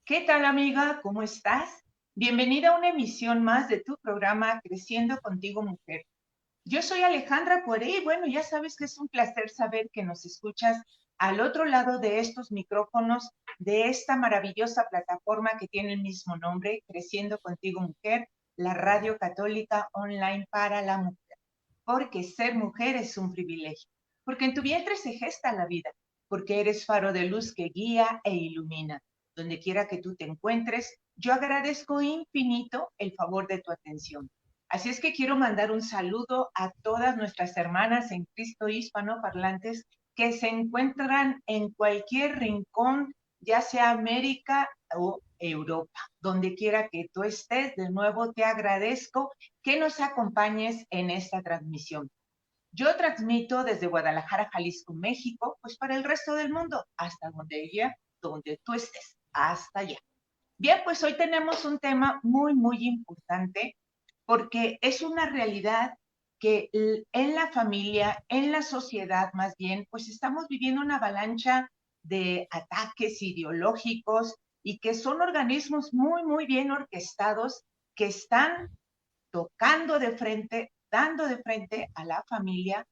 ¿Qué tal, amiga? ¿Cómo estás? Bienvenida a una emisión más de tu programa Creciendo Contigo Mujer. Yo soy Alejandra Cueré y bueno, ya sabes que es un placer saber que nos escuchas al otro lado de estos micrófonos de esta maravillosa plataforma que tiene el mismo nombre, Creciendo Contigo Mujer, la radio católica online para la mujer. Porque ser mujer es un privilegio, porque en tu vientre se gesta la vida, porque eres faro de luz que guía e ilumina. Donde quiera que tú te encuentres, yo agradezco infinito el favor de tu atención. Así es que quiero mandar un saludo a todas nuestras hermanas en Cristo hispanoparlantes que se encuentran en cualquier rincón, ya sea América o Europa. Donde quiera que tú estés, de nuevo te agradezco que nos acompañes en esta transmisión. Yo transmito desde Guadalajara, Jalisco, México, pues para el resto del mundo, hasta donde tú estés, hasta allá. Bien, pues hoy tenemos un tema muy, muy importante porque es una realidad que en la familia, en la sociedad más bien, pues estamos viviendo una avalancha de ataques ideológicos y que son organismos muy, muy bien orquestados que están tocando de frente, dando de frente a la familia,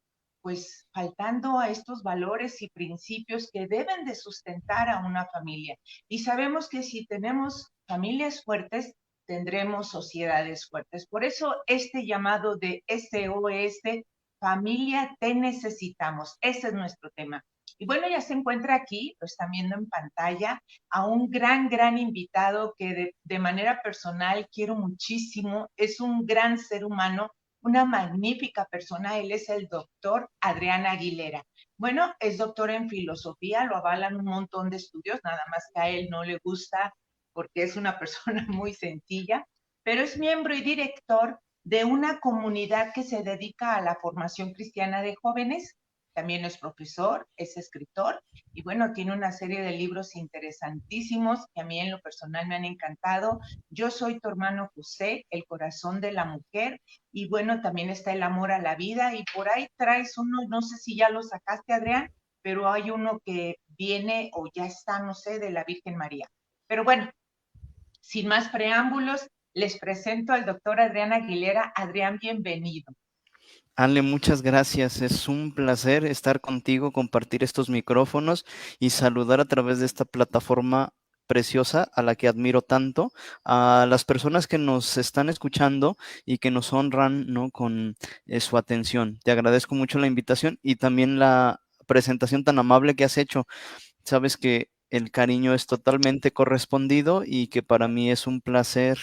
pues faltando a estos valores y principios que deben de sustentar a una familia. Y sabemos que si tenemos familias fuertes, tendremos sociedades fuertes. Por eso este llamado de SOS, familia, te necesitamos. Ese es nuestro tema. Y bueno, ya se encuentra aquí, lo están viendo en pantalla, a un gran, gran invitado que de manera personal quiero muchísimo. Es un gran ser humano, una magnífica persona. Él es el doctor Adrián Aguilera. Bueno, es doctor en filosofía, lo avalan un montón de estudios, nada más que a él no le gusta porque es una persona muy sencilla, pero es miembro y director de una comunidad que se dedica a la formación cristiana de jóvenes. También es profesor, es escritor y bueno, tiene una serie de libros interesantísimos que a mí en lo personal me han encantado. Yo soy tu hermano José, El corazón de la mujer, y bueno, también está El amor a la vida, y por ahí traes uno, no sé si ya lo sacaste, Adrián, pero hay uno que viene o ya está, no sé, de la Virgen María. Pero bueno, sin más preámbulos, les presento al doctor Adrián Aguilera. Adrián, bienvenido. Ale, muchas gracias. Es un placer estar contigo, compartir estos micrófonos y saludar a través de esta plataforma preciosa a la que admiro tanto, a las personas que nos están escuchando y que nos honran, ¿no?, con su atención. Te agradezco mucho la invitación y también la presentación tan amable que has hecho. Sabes que el cariño es totalmente correspondido y que para mí es un placer.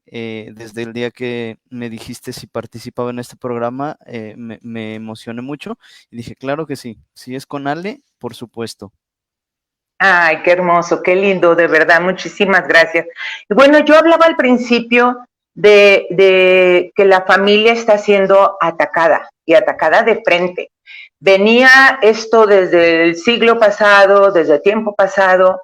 Desde el día que me dijiste si participaba en este programa, me emocioné mucho y dije, claro que sí, si es con Ale, por supuesto. Ay, qué hermoso, qué lindo, de verdad, muchísimas gracias. Y bueno, yo hablaba al principio de que la familia está siendo atacada y atacada de frente. Venía esto desde el siglo pasado, desde el tiempo pasado,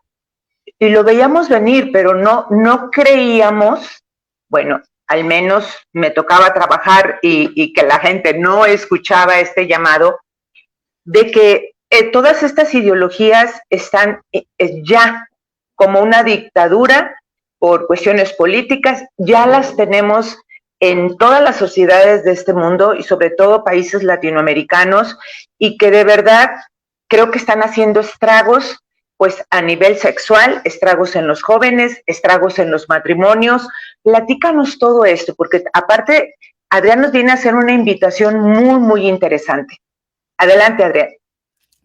y lo veíamos venir, pero no creíamos, bueno, al menos me tocaba trabajar y que la gente no escuchaba este llamado, de que todas estas ideologías están ya como una dictadura por cuestiones políticas, ya las tenemos en todas las sociedades de este mundo y sobre todo países latinoamericanos y que de verdad creo que están haciendo estragos pues a nivel sexual, estragos en los jóvenes, estragos en los matrimonios. Platícanos todo esto, porque aparte Adrián nos viene a hacer una invitación muy, muy interesante. Adelante, Adrián.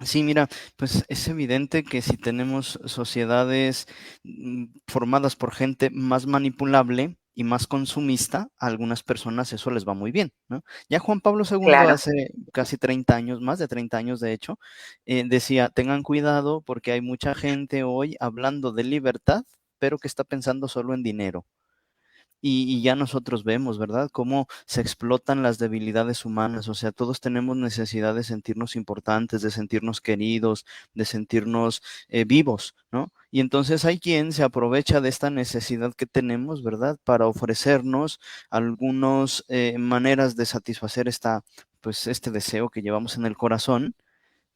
Sí, mira, pues es evidente que si tenemos sociedades formadas por gente más manipulable y más consumista, a algunas personas eso les va muy bien, ¿no? Ya Juan Pablo II Claro. hace casi 30 años, más de 30 años de hecho, decía, tengan cuidado porque hay mucha gente hoy hablando de libertad, pero que está pensando solo en dinero. Y ya nosotros vemos, ¿verdad?, cómo se explotan las debilidades humanas. O sea, todos tenemos necesidad de sentirnos importantes, de sentirnos queridos, de sentirnos vivos, ¿no? Y entonces hay quien se aprovecha de esta necesidad que tenemos, ¿verdad?, para ofrecernos algunas maneras de satisfacer pues, este deseo que llevamos en el corazón,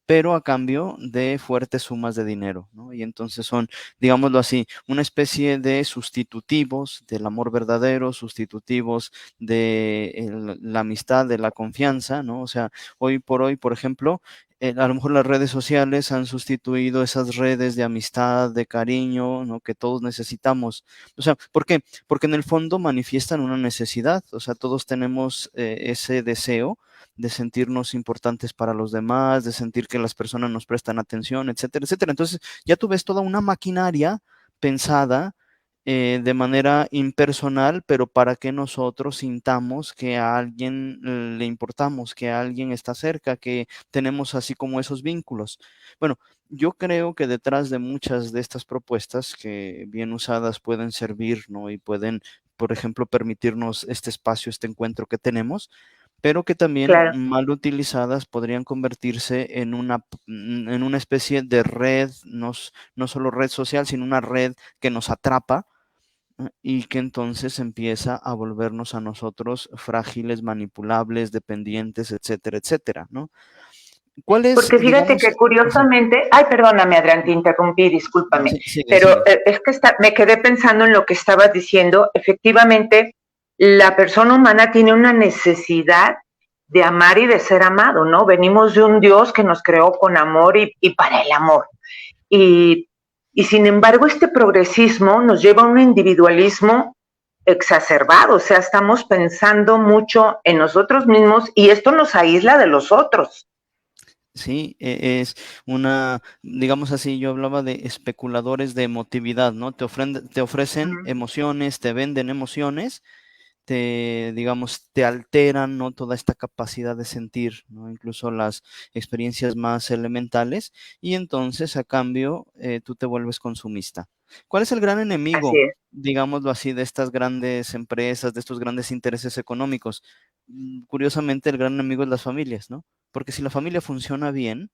pero a cambio de fuertes sumas de dinero, ¿no? Y entonces son, digámoslo así, una especie de sustitutivos del amor verdadero, sustitutivos de la amistad, de la confianza, ¿no? O sea, hoy por hoy, por ejemplo, a lo mejor las redes sociales han sustituido esas redes de amistad, de cariño, ¿no? Que todos necesitamos. O sea, ¿por qué? Porque en el fondo manifiestan una necesidad, o sea, todos tenemos ese deseo de sentirnos importantes para los demás, de sentir que las personas nos prestan atención, etcétera, etcétera. Entonces, ya tú ves toda una maquinaria pensada de manera impersonal, pero para que nosotros sintamos que a alguien le importamos, que a alguien está cerca, que tenemos así como esos vínculos. Bueno, yo creo que detrás de muchas de estas propuestas que bien usadas pueden servir, ¿no? Y pueden, por ejemplo, permitirnos este espacio, este encuentro que tenemos, pero que también Claro. mal utilizadas podrían convertirse en una especie de red, no solo red social, sino una red que nos atrapa, y que entonces empieza a volvernos a nosotros frágiles, manipulables, dependientes, etcétera, etcétera, ¿no? ¿Cuál es, Porque fíjate digamos, que ajá, curiosamente, ay, perdóname, Adrián, te interrumpí, no, discúlpame, sí, sigue, pero sigue. es que me quedé pensando en lo que estabas diciendo. Efectivamente, la persona humana tiene una necesidad de amar y de ser amado, ¿no? Venimos de un Dios que nos creó con amor y para el amor. Y, y sin embargo, este progresismo nos lleva a un individualismo exacerbado, o sea, estamos pensando mucho en nosotros mismos y esto nos aísla de los otros. Sí, es una, digamos así, yo hablaba de especuladores de emotividad, ¿no? Te ofrecen Ujú. emociones, te venden emociones, te, digamos, te alteran, ¿no? Toda esta capacidad de sentir, ¿no? Incluso las experiencias más elementales, y entonces a cambio tú te vuelves consumista. ¿Cuál es el gran Así enemigo, es. digámoslo así, de estas grandes empresas, de estos grandes intereses económicos? Curiosamente, el gran enemigo es las familias, ¿no? Porque si la familia funciona bien,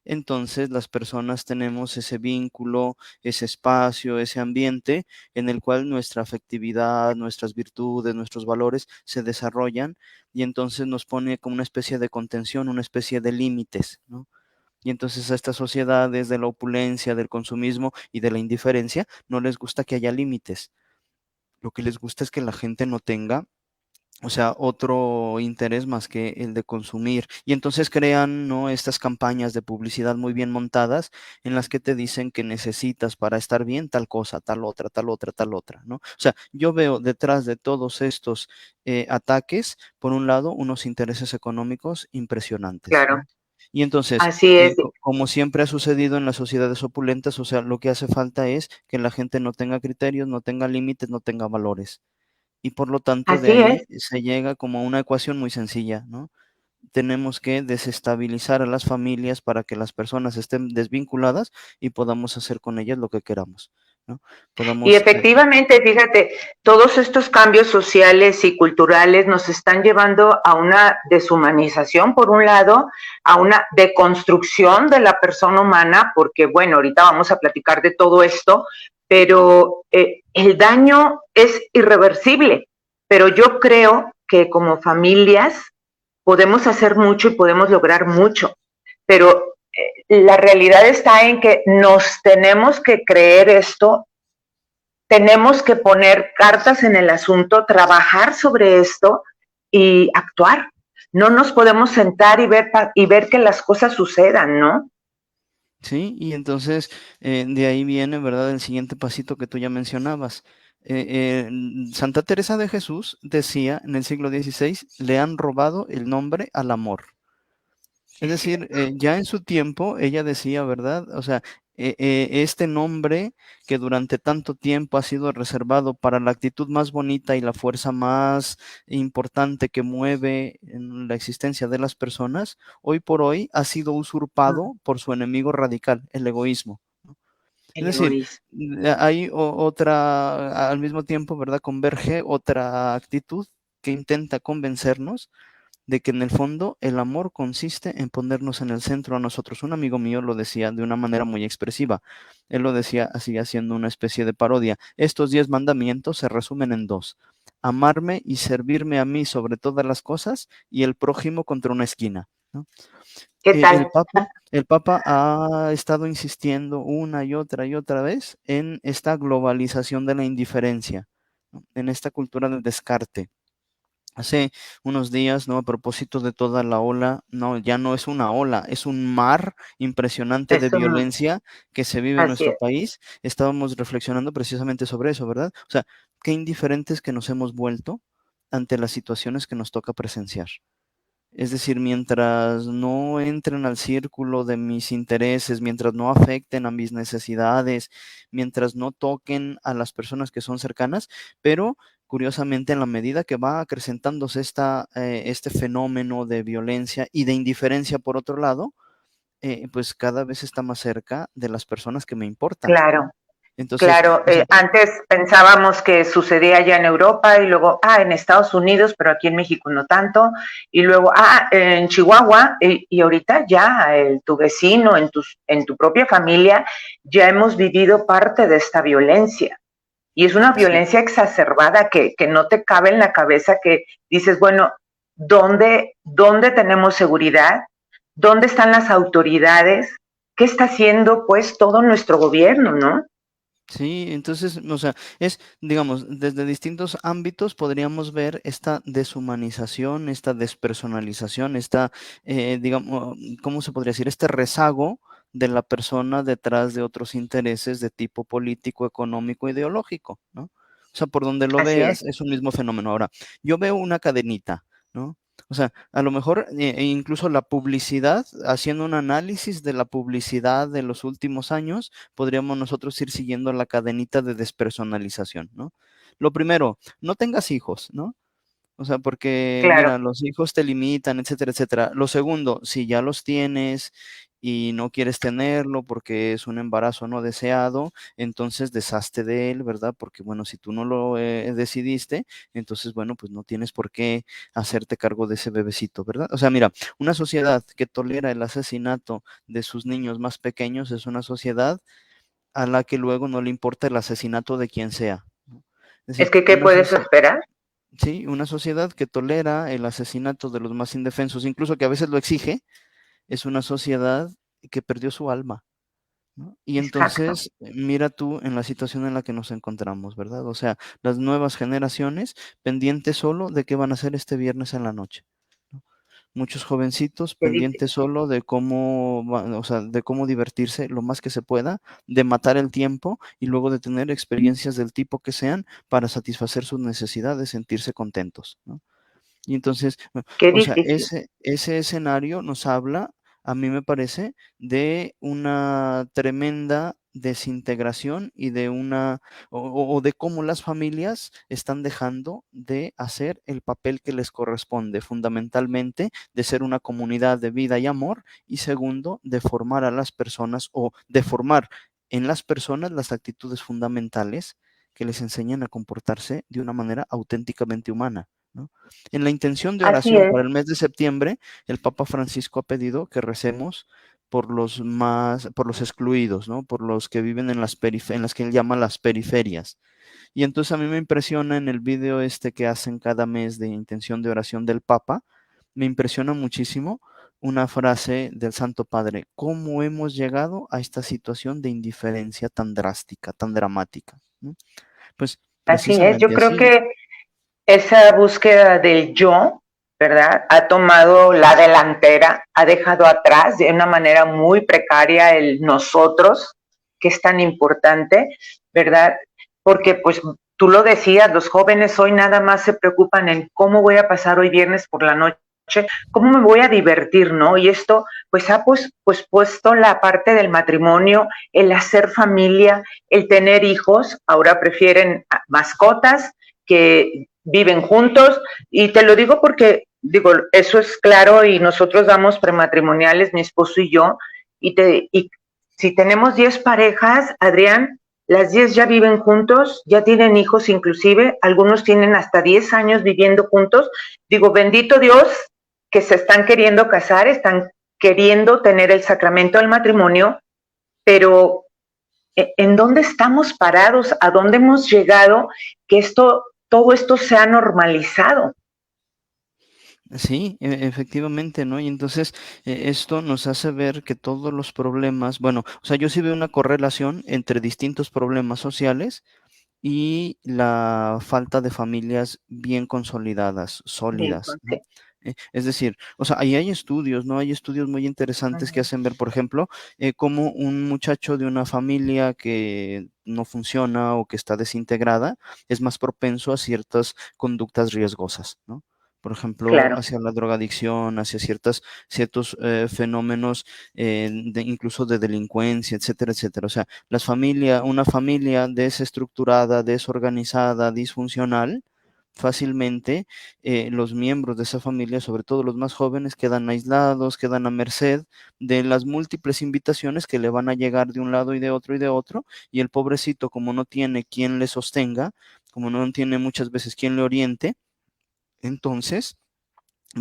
entonces las personas tenemos ese vínculo, ese espacio, ese ambiente en el cual nuestra afectividad, nuestras virtudes, nuestros valores se desarrollan, y entonces nos pone como una especie de contención, una especie de límites, ¿no? Y entonces a estas sociedades de la opulencia, del consumismo y de la indiferencia no les gusta que haya límites. Lo que les gusta es que la gente no tenga, o sea, otro interés más que el de consumir. Y entonces crean, ¿no? Estas campañas de publicidad muy bien montadas en las que te dicen que necesitas para estar bien tal cosa, tal otra, tal otra, tal otra, ¿no? O sea, yo veo detrás de todos estos ataques, por un lado, unos intereses económicos impresionantes, Claro, ¿no? Y entonces, así es. como siempre ha sucedido en las sociedades opulentas, o sea, lo que hace falta es que la gente no tenga criterios, no tenga límites, no tenga valores, y por lo tanto de Así es. ahí se llega como a una ecuación muy sencilla, ¿no? Tenemos que desestabilizar a las familias para que las personas estén desvinculadas y podamos hacer con ellas lo que queramos, ¿no? Y Podamos, efectivamente, fíjate, todos estos cambios sociales y culturales nos están llevando a una deshumanización, por un lado, a una deconstrucción de la persona humana, porque bueno, ahorita vamos a platicar de todo esto, pero el daño es irreversible. Pero yo creo que como familias podemos hacer mucho y podemos lograr mucho, pero la realidad está en que nos tenemos que creer esto, tenemos que poner cartas en el asunto, trabajar sobre esto y actuar. No nos podemos sentar y ver que las cosas sucedan, ¿no? sí, y entonces de ahí viene, ¿verdad? El siguiente pasito que tú ya mencionabas. Santa Teresa de Jesús decía en el siglo XVI, le han robado el nombre al amor. Es Es decir, cierto. ya en su tiempo ella decía, ¿verdad? O sea, este nombre que durante tanto tiempo ha sido reservado para la actitud más bonita y la fuerza más importante que mueve en la existencia de las personas, hoy por hoy ha sido usurpado por su enemigo radical, el egoísmo. Es El decir, egoísmo. hay otra, al mismo tiempo, ¿verdad? Converge otra actitud que intenta convencernos de que en el fondo el amor consiste en ponernos en el centro a nosotros. Un amigo mío lo decía de una manera muy expresiva. Él lo decía así, haciendo una especie de parodia. Estos 10 mandamientos se resumen en dos: amarme y servirme a mí sobre todas las cosas, y el prójimo contra una esquina, ¿no? ¿Qué El tal? Papa, el Papa ha estado insistiendo una y otra vez en esta globalización de la indiferencia, ¿no? En esta cultura del descarte. Hace unos días, ¿no? A propósito de toda la ola, no, ya no es una ola, es un mar impresionante de Eso, violencia que se vive en así nuestro es. país. Estábamos reflexionando precisamente sobre eso, ¿verdad? O sea, qué indiferentes que nos hemos vuelto ante las situaciones que nos toca presenciar. Es decir, mientras no entren al círculo de mis intereses, mientras no afecten a mis necesidades, mientras no toquen a las personas que son cercanas, pero curiosamente en la medida que va acrecentándose este fenómeno de violencia y de indiferencia por otro lado, pues cada vez está más cerca de las personas que me importan, ¿no? Claro. Entonces, Claro, o sea, antes pensábamos que sucedía allá en Europa y luego, en Estados Unidos, pero aquí en México no tanto, y luego, en Chihuahua, y ahorita ya tu vecino, en tu propia familia, ya hemos vivido parte de esta violencia. Y es una sí. violencia exacerbada que no te cabe en la cabeza que dices, bueno, ¿dónde tenemos seguridad? ¿Dónde están las autoridades? ¿Qué está haciendo pues todo nuestro gobierno, no? Sí, entonces, o sea, digamos, desde distintos ámbitos podríamos ver esta deshumanización, esta despersonalización, digamos, ¿cómo se podría decir? Este rezago de la persona detrás de otros intereses de tipo político, económico, ideológico, ¿no? O sea, por donde lo Así veas, es. es un mismo fenómeno. Ahora, yo veo una cadenita, ¿no? O sea, a lo mejor incluso la publicidad, haciendo un análisis de la publicidad de los últimos años, podríamos nosotros ir siguiendo la cadenita de despersonalización, ¿no? Lo primero, no tengas hijos, ¿no? O sea, porque Claro. mira, los hijos te limitan, etcétera, etcétera. Lo segundo, si ya los tienes y no quieres tenerlo porque es un embarazo no deseado, entonces deshazte de él, ¿verdad? Porque bueno, si tú no lo decidiste, entonces bueno, pues no tienes por qué hacerte cargo de ese bebecito, ¿verdad? O sea, mira, una sociedad que tolera el asesinato de sus niños más pequeños es una sociedad a la que luego no le importa el asesinato de quien sea, ¿no? Es Es decir, que, ¿qué puedes esperar? sí, una sociedad que tolera el asesinato de los más indefensos, incluso que a veces lo exige, es una sociedad que perdió su alma, ¿no? Y Exacto. entonces, mira tú en la situación en la que nos encontramos, ¿verdad? O sea, las nuevas generaciones pendientes solo de qué van a hacer este viernes en la noche, ¿no? Muchos jovencitos Qué difícil. pendientes solo de cómo, o sea, de cómo divertirse lo más que se pueda, de matar el tiempo y luego de tener experiencias del tipo que sean para satisfacer sus necesidades, sentirse contentos, ¿no? Y entonces, Qué o sea, difícil. ese escenario nos habla, a mí me parece, de una tremenda desintegración y de o de cómo las familias están dejando de hacer el papel que les corresponde, fundamentalmente de ser una comunidad de vida y amor, y segundo, de formar a las personas o de formar en las personas las actitudes fundamentales que les enseñan a comportarse de una manera auténticamente humana, ¿no? En la intención de Así oración es. para el mes de septiembre, el Papa Francisco ha pedido que recemos por los excluidos, ¿no? Por los que viven en las que él llama las periferias. Y entonces a mí me impresiona en el video este que hacen cada mes de intención de oración del Papa, me impresiona muchísimo una frase del Santo Padre: ¿cómo hemos llegado a esta situación de indiferencia tan drástica, tan dramática, ¿no? Pues Así es. Yo precisamente creo así. que esa búsqueda del yo, ¿verdad? Ha tomado la delantera, ha dejado atrás de una manera muy precaria el nosotros, que es tan importante, ¿verdad? Porque pues tú lo decías, los jóvenes hoy nada más se preocupan en cómo voy a pasar hoy viernes por la noche, cómo me voy a divertir, ¿no? Y esto pues ha pues puesto la parte del matrimonio, el hacer familia, el tener hijos, ahora prefieren mascotas que viven juntos, y te lo digo porque, digo, eso es claro, y nosotros damos prematrimoniales, mi esposo y yo, y si tenemos 10 parejas, Adrián, las 10 ya viven juntos, ya tienen hijos inclusive, algunos tienen hasta 10 años viviendo juntos. Digo, bendito Dios que se están queriendo casar, están queriendo tener el sacramento del matrimonio, pero ¿en dónde estamos parados? ¿A dónde hemos llegado? Que todo esto se ha normalizado. Sí, efectivamente, ¿no? Y entonces esto nos hace ver que todos los problemas, bueno, o sea, yo sí veo una correlación entre distintos problemas sociales y la falta de familias bien consolidadas, Bien, sólidas, ¿no? sí. Es decir, o sea, ahí hay estudios, ¿no? Hay estudios muy interesantes que Ujú. hacen ver, por ejemplo, cómo un muchacho de una familia que no funciona o que está desintegrada es más propenso a ciertas conductas riesgosas, ¿no? Por ejemplo, Claro. hacia la drogadicción, hacia ciertos fenómenos incluso de delincuencia, etcétera, etcétera. O sea, una familia desestructurada, desorganizada, disfuncional, fácilmente los miembros de esa familia, sobre todo los más jóvenes, quedan aislados, quedan a merced de las múltiples invitaciones que le van a llegar de un lado y de otro, y el pobrecito, como no tiene quien le sostenga, como no tiene muchas veces quien le oriente, entonces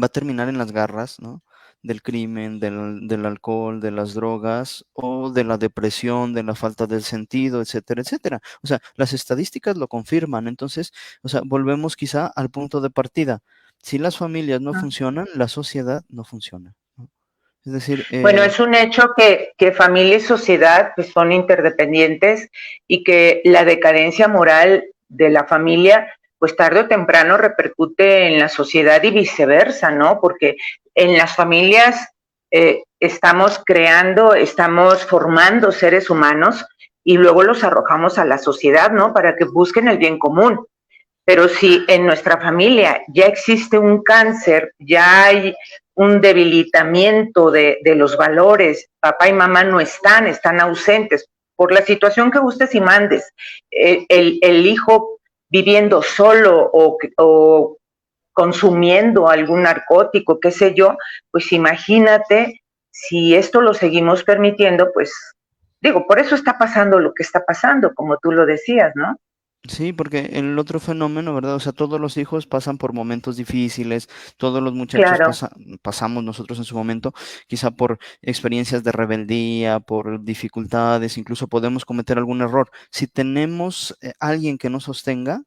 va a terminar en las garras, ¿no? Del crimen, del alcohol, de las drogas o de la depresión, de la falta del sentido, etcétera, etcétera. O sea, las estadísticas lo confirman. Entonces, o sea, volvemos quizá al punto de partida. Si las familias no funcionan, la sociedad no funciona, ¿no? Es decir, Bueno, es un hecho que familia y sociedad pues, son interdependientes y que la decadencia moral de la familia, pues tarde o temprano repercute en la sociedad y viceversa, ¿no? Porque en las familias estamos creando, estamos formando seres humanos y luego los arrojamos a la sociedad, ¿no? Para que busquen el bien común. Pero si en nuestra familia ya existe un cáncer, ya hay un debilitamiento de los valores, papá y mamá no están, están ausentes, por la situación que gustes y mandes, el hijo viviendo solo o consumiendo algún narcótico, qué sé yo, pues imagínate si esto lo seguimos permitiendo, pues digo, por eso está pasando lo que está pasando, como tú lo decías, ¿no? sí, porque el otro fenómeno, ¿verdad? O sea, todos los hijos pasan por momentos difíciles, todos los muchachos Claro. pasamos nosotros en su momento, quizá por experiencias de rebeldía, por dificultades, incluso podemos cometer algún error. Si tenemos alguien que nos sostenga,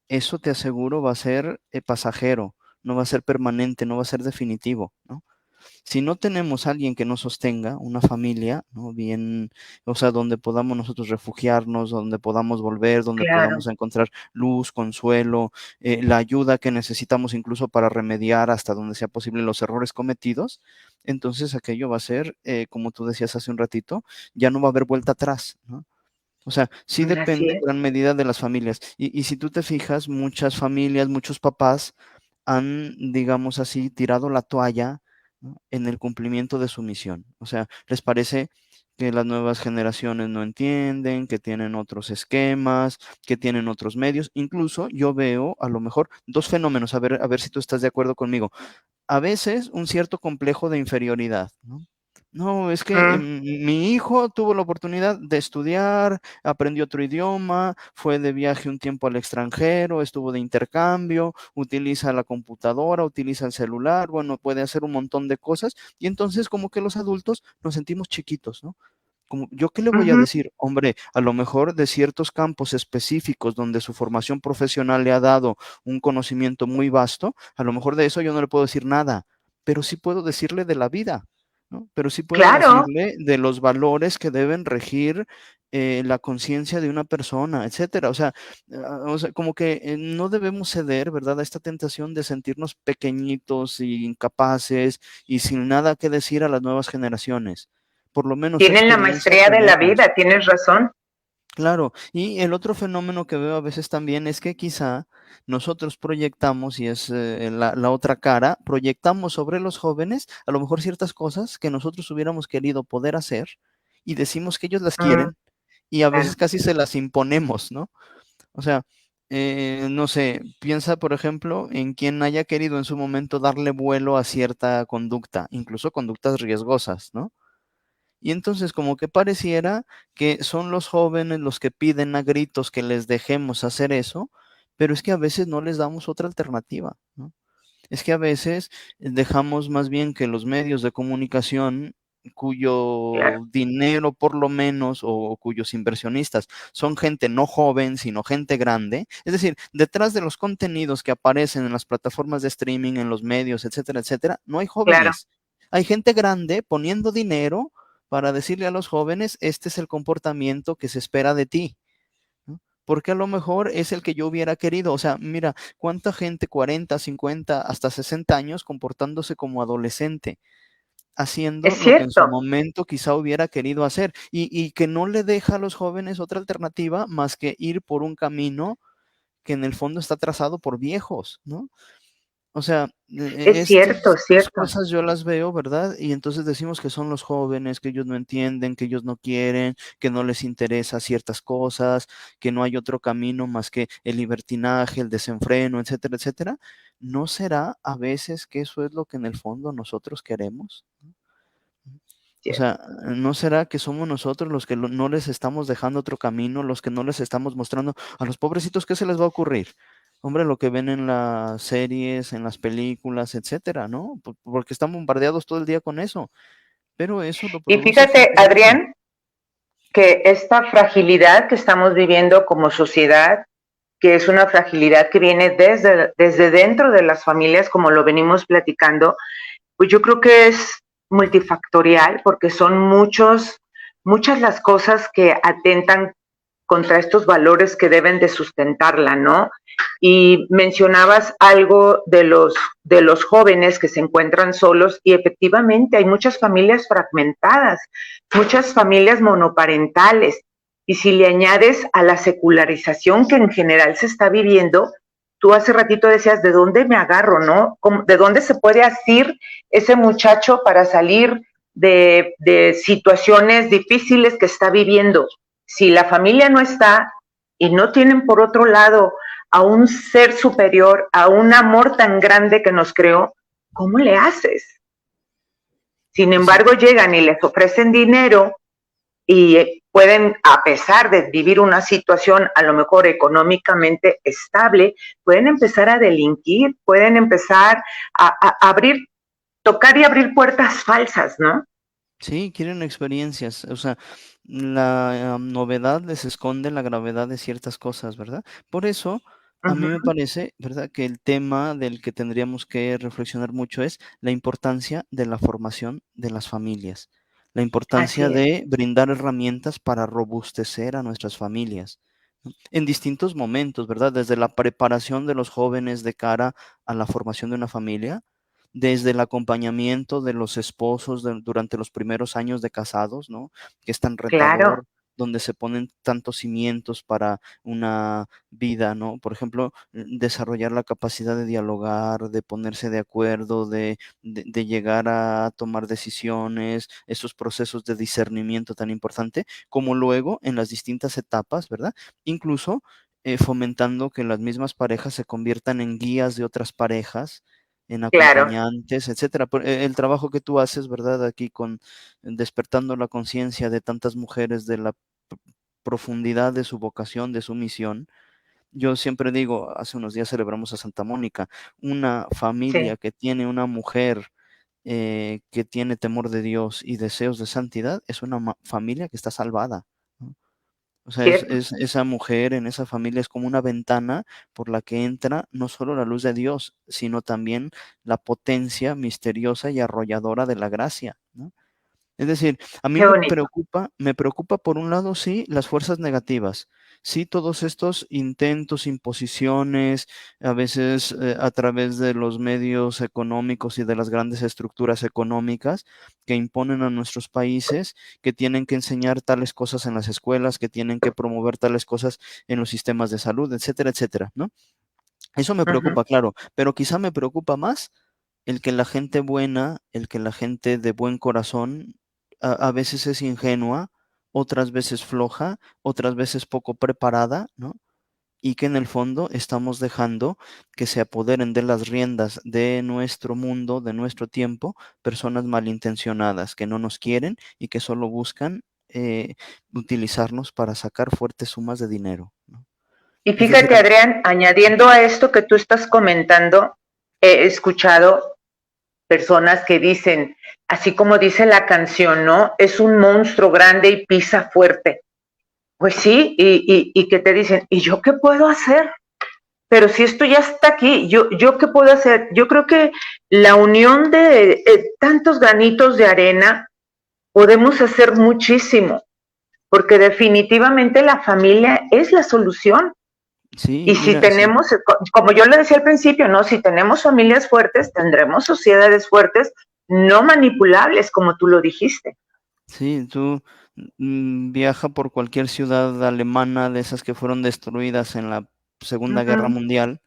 eso te aseguro va a ser pasajero, no va a ser permanente, no va a ser definitivo, ¿no? Si no tenemos alguien que nos sostenga, una familia, ¿no? Bien, o sea, donde podamos nosotros refugiarnos, donde podamos volver, donde Claro. podamos encontrar luz, consuelo, la ayuda que necesitamos incluso para remediar hasta donde sea posible los errores cometidos, entonces aquello va a ser, como tú decías hace un ratito, ya no va a haber vuelta atrás, ¿no? O sea, sí Así depende en es. gran medida de las familias. Y si tú te fijas, muchas familias, muchos papás han, digamos así, tirado la toalla, ¿no? En el cumplimiento de su misión. O sea, les parece que las nuevas generaciones no entienden, que tienen otros esquemas, que tienen otros medios. Incluso yo veo a lo mejor dos fenómenos, a ver si tú estás de acuerdo conmigo. A veces un cierto complejo de inferioridad, ¿no? No, es que Mm. mi hijo tuvo la oportunidad de estudiar, aprendió otro idioma, fue de viaje un tiempo al extranjero, estuvo de intercambio, utiliza la computadora, utiliza el celular, bueno, puede hacer un montón de cosas y entonces como que los adultos nos sentimos chiquitos, ¿no? Como, ¿yo qué le voy a Ujú. decir? Hombre, a lo mejor de ciertos campos específicos donde su formación profesional le ha dado un conocimiento muy vasto, a lo mejor de eso yo no le puedo decir nada, pero sí puedo decirle de la vida, ¿no? Pero sí puedo Claro, decirle de los valores que deben regir la conciencia de una persona, etcétera. O sea, como que no debemos ceder, ¿verdad?, a esta tentación de sentirnos pequeñitos y incapaces y sin nada que decir a las nuevas generaciones. Por lo menos tienen la experiencia maestría de la tenemos. vida, tienes razón. Claro, y el otro fenómeno que veo a veces también es que quizá nosotros proyectamos, y es la otra cara, proyectamos sobre los jóvenes a lo mejor ciertas cosas que nosotros hubiéramos querido poder hacer y decimos que ellos las Mm, quieren y a veces claro. casi se las imponemos, ¿no? O sea, no sé, piensa por ejemplo en quien haya querido en su momento darle vuelo a cierta conducta, incluso conductas riesgosas, ¿no? Y entonces como que pareciera que son los jóvenes los que piden a gritos que les dejemos hacer eso, pero es que a veces no les damos otra alternativa, ¿no? Es que a veces dejamos más bien que los medios de comunicación cuyo dinero por lo menos, o cuyos inversionistas son gente no joven, sino gente grande. Es decir, detrás de los contenidos que aparecen en las plataformas de streaming, en los medios, etcétera, etcétera, no hay jóvenes. Hay gente grande poniendo dinero para decirle a los jóvenes, este es el comportamiento que se espera de ti, ¿no? Porque a lo mejor es el que yo hubiera querido. O sea, mira, cuánta gente, 40, 50, hasta 60 años comportándose como adolescente, haciendo Es lo que en su cierto. momento quizá hubiera querido hacer, y que no le deja a los jóvenes otra alternativa más que ir por un camino que en el fondo está trazado por viejos, ¿no? O sea, Es cierto, es estas cierto. cosas yo las veo, ¿verdad? Y entonces decimos que son los jóvenes, que ellos no entienden, que ellos no quieren, que no les interesa ciertas cosas, que no hay otro camino más que el libertinaje, el desenfreno, etcétera, etcétera. ¿No será a veces que eso es lo que en el fondo nosotros queremos? O sea, ¿no será que somos nosotros los que no les estamos dejando otro camino, los que no les estamos mostrando a los pobrecitos qué se les va a ocurrir? Hombre, lo que ven en las series, en las películas, etcétera, ¿no? Porque están bombardeados todo el día con eso. Pero eso lo Y produce fíjate, gente grande. Adrián, que esta fragilidad que estamos viviendo como sociedad, que es una fragilidad que viene desde dentro de las familias, como lo venimos platicando, pues yo creo que es multifactorial porque son muchas las cosas que atentan contra estos valores que deben de sustentarla, ¿no? Y mencionabas algo de los jóvenes que se encuentran solos y efectivamente hay muchas familias fragmentadas, muchas familias monoparentales. Y si le añades a la secularización que en general se está viviendo, tú hace ratito decías, ¿de dónde me agarro, no? ¿De dónde se puede asir ese muchacho para salir de situaciones difíciles que está viviendo? Si la familia no está y no tienen por otro lado a un ser superior, a un amor tan grande que nos creó, ¿cómo le haces? Sin Sí, embargo, llegan y les ofrecen dinero y pueden, a pesar de vivir una situación a lo mejor económicamente estable, pueden empezar a delinquir, pueden empezar a abrir, tocar y abrir puertas falsas, ¿no? sí, quieren experiencias. O sea, la novedad les esconde la gravedad de ciertas cosas, ¿verdad? Por eso, a mí me Uh-huh. parece, ¿verdad?, que el tema del que tendríamos que reflexionar mucho es la importancia de la formación de las familias, la importancia Así es. de brindar herramientas para robustecer a nuestras familias, ¿no? En distintos momentos, ¿verdad? Desde la preparación de los jóvenes de cara a la formación de una familia, desde el acompañamiento de los esposos durante los primeros años de casados, ¿no? Que es tan Claro, retador, donde se ponen tantos cimientos para una vida, ¿no? Por ejemplo, desarrollar la capacidad de dialogar, de ponerse de acuerdo, de llegar a tomar decisiones, esos procesos de discernimiento tan importante, como luego en las distintas etapas, ¿verdad? Incluso fomentando que las mismas parejas se conviertan en guías de otras parejas, en claro. acompañantes, etcétera. El trabajo que tú haces, ¿verdad? Aquí con despertando la conciencia de tantas mujeres de la profundidad de su vocación, de su misión. Yo siempre digo, hace unos días celebramos a Santa Mónica, una Sí, familia que tiene una mujer que tiene temor de Dios y deseos de santidad, es una familia que está salvada, ¿no? O sea, cierto. esa mujer en esa familia es como una ventana por la que entra no solo la luz de Dios, sino también la potencia misteriosa y arrolladora de la gracia, ¿no? Es decir, a mí Qué bonito. me preocupa por un lado, sí, las fuerzas negativas, sí, todos estos intentos, imposiciones, a veces a través de los medios económicos y de las grandes estructuras económicas que imponen a nuestros países, que tienen que enseñar tales cosas en las escuelas, que tienen que promover tales cosas en los sistemas de salud, etcétera, etcétera, ¿no? Eso me Uh-huh. preocupa, claro, pero quizá me preocupa más el que la gente buena, el que la gente de buen corazón a veces es ingenua, otras veces floja, otras veces poco preparada, ¿no? Y que en el fondo estamos dejando que se apoderen de las riendas de nuestro mundo, de nuestro tiempo, personas malintencionadas que no nos quieren y que solo buscan utilizarnos para sacar fuertes sumas de dinero, ¿no? Y Es decir, fíjate, Adrián, añadiendo a esto que tú estás comentando, he escuchado personas que dicen, así como dice la canción, ¿no? Es un monstruo grande y pisa fuerte. Pues sí, y que te dicen, ¿y yo qué puedo hacer? Pero si esto ya está aquí, ¿yo qué puedo hacer? Yo creo que la unión de tantos granitos de arena podemos hacer muchísimo, porque definitivamente la familia es la solución. Sí, Y si mira, sí. tenemos, como yo le decía al principio, ¿no? Si tenemos familias fuertes, tendremos sociedades fuertes, no manipulables, como tú lo dijiste. Sí, tú viaja por cualquier ciudad alemana de esas que fueron destruidas en la Segunda Guerra Ujú. Mundial.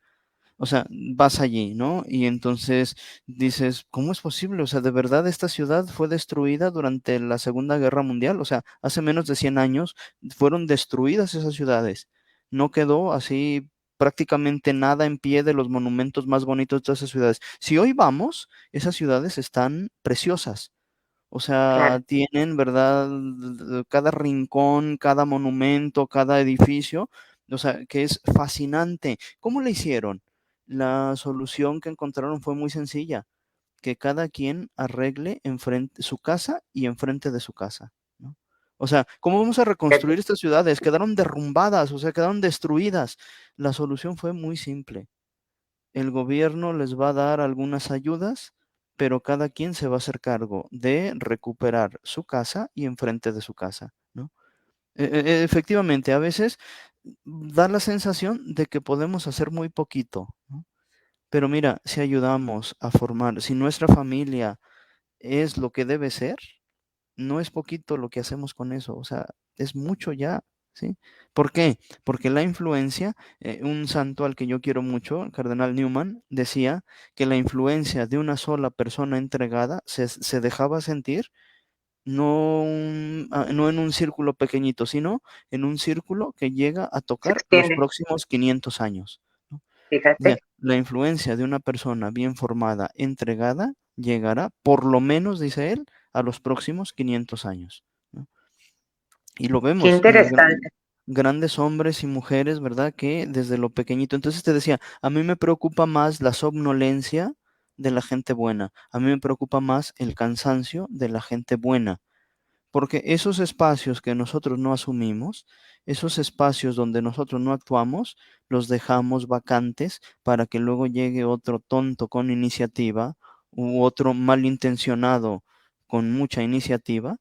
O sea, vas allí, ¿no? Y entonces dices, ¿cómo es posible? O sea, ¿de verdad esta ciudad fue destruida durante la Segunda Guerra Mundial? O sea, hace menos de 100 años fueron destruidas esas ciudades. No quedó así prácticamente nada en pie de los monumentos más bonitos de esas ciudades. Si hoy vamos, esas ciudades están preciosas. O sea, Claro, tienen, ¿verdad? Cada rincón, cada monumento, cada edificio, o sea, que es fascinante. ¿Cómo le hicieron? La solución que encontraron fue muy sencilla, que cada quien arregle enfrente su casa y enfrente de su casa, ¿no? O sea, ¿cómo vamos a reconstruir estas ciudades? Quedaron derrumbadas, o sea, quedaron destruidas. La solución fue muy simple. El gobierno les va a dar algunas ayudas, pero cada quien se va a hacer cargo de recuperar su casa y enfrente de su casa, ¿no? Efectivamente, a veces da la sensación de que podemos hacer muy poquito, ¿no? Pero mira, si ayudamos a formar, si nuestra familia es lo que debe ser, no es poquito lo que hacemos con eso, o sea, es mucho ya, ¿sí? ¿Por qué? Porque la influencia, un santo al que yo quiero mucho, el cardenal Newman, decía que la influencia de una sola persona entregada se dejaba sentir no en un círculo pequeñito, sino en un círculo que llega a se tocar los extiende, próximos 500 años, ¿no? O sea, fíjate. la influencia de una persona bien formada, entregada, llegará, por lo menos, dice él, a los próximos 500 años, ¿no? Y lo Qué vemos en interesante. grandes hombres y mujeres, ¿verdad? Que desde lo pequeñito. Entonces te decía, a mí me preocupa más la somnolencia de la gente buena. A mí me preocupa más el cansancio de la gente buena. Porque esos espacios que nosotros no asumimos, esos espacios donde nosotros no actuamos, los dejamos vacantes para que luego llegue otro tonto con iniciativa u otro malintencionado con mucha iniciativa,